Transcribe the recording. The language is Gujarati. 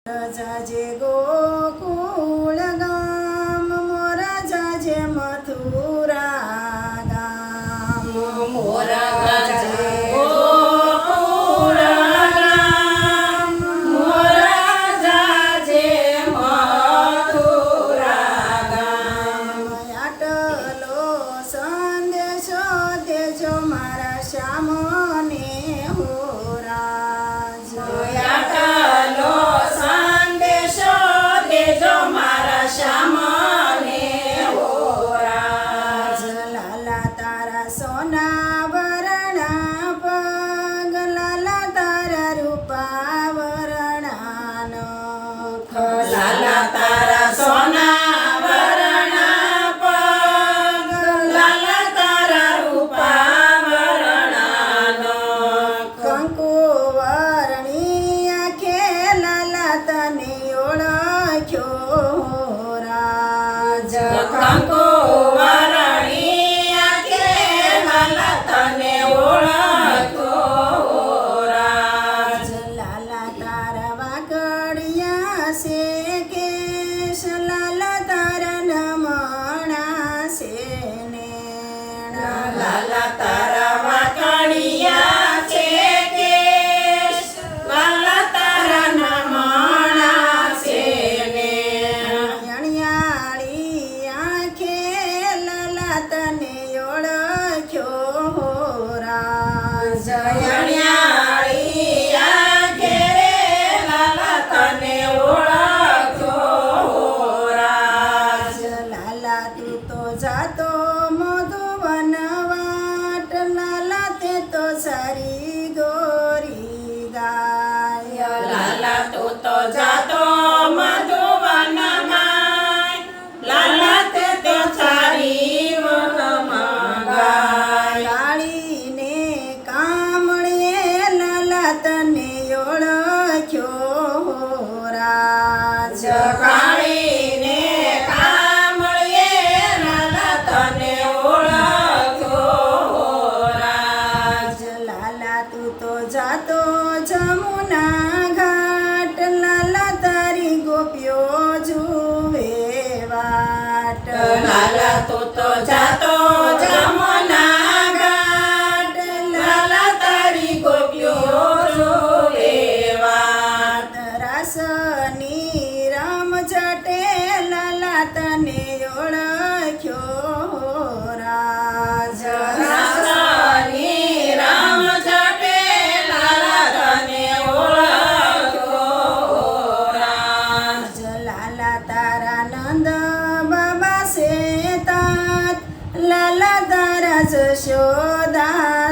જાજે ગોકુળ ગામ મોરા જાજે મથુરા ગામ મોરા જાજે ગોકુળ ગામ મોરા જાજે મથુરા ગામ આટલો સંદેશો દેજો મારા શ્યામને હો રાજ આટલો સંદેશો દેજો મારા શ્યામને હો રાજ લાલા તારા સોના વરણા પગ લાલા તારા રૂપા વરણાનો લાલા તારા સોના વરણા પગ લાલા તારા રૂપા વરણાનો કંકુ વરણી આંખે લાલા તને ઓળખ્યો રાજ કંકુ વરણી આંખે લાલા તને ઓળખ્યો રાજ લાલા તારા વાગડિયા છે કેશ લાલા તારા નમણા છે નેણ લાલા તારા વાકડિયા છે કેશ લાલા તારા નમણા છે ને અણિયાળી આંખે લાલા તને ઓળખ્યો રાજ જયણ્યાળી આંખે લાલા તને ઓળખ્યો રાજ લાલા તું તો જાતો મધુવન વાટ લાલા તે તો સારી ગોરી ગાય લાલા તું તો જાતો મધુવનમાં લાલા તે તો સારી વનમાં ગાય કાળીને કામળે લાલા તને ઓળખ્યો રાજ કાળીને કામળીએ લાલા તને ઓળખ્યો રાજ લાલા તું તો જાતો જમુના ઘાટ લાલા તારી ગોપીઓ જુએ વાટ લાલા તું તો જાતો જમુના ઘાટ લાલા તારી ગોપીઓ જોવે વાટ રાસની રામ જટે લાલા તને ઓળખ્યો રાજ રાસની રામ જપે લાલા તને ઓળખ્યો રાજ લાલા તારા નંદ બાબા છે તાત લાલા તારા જશોદા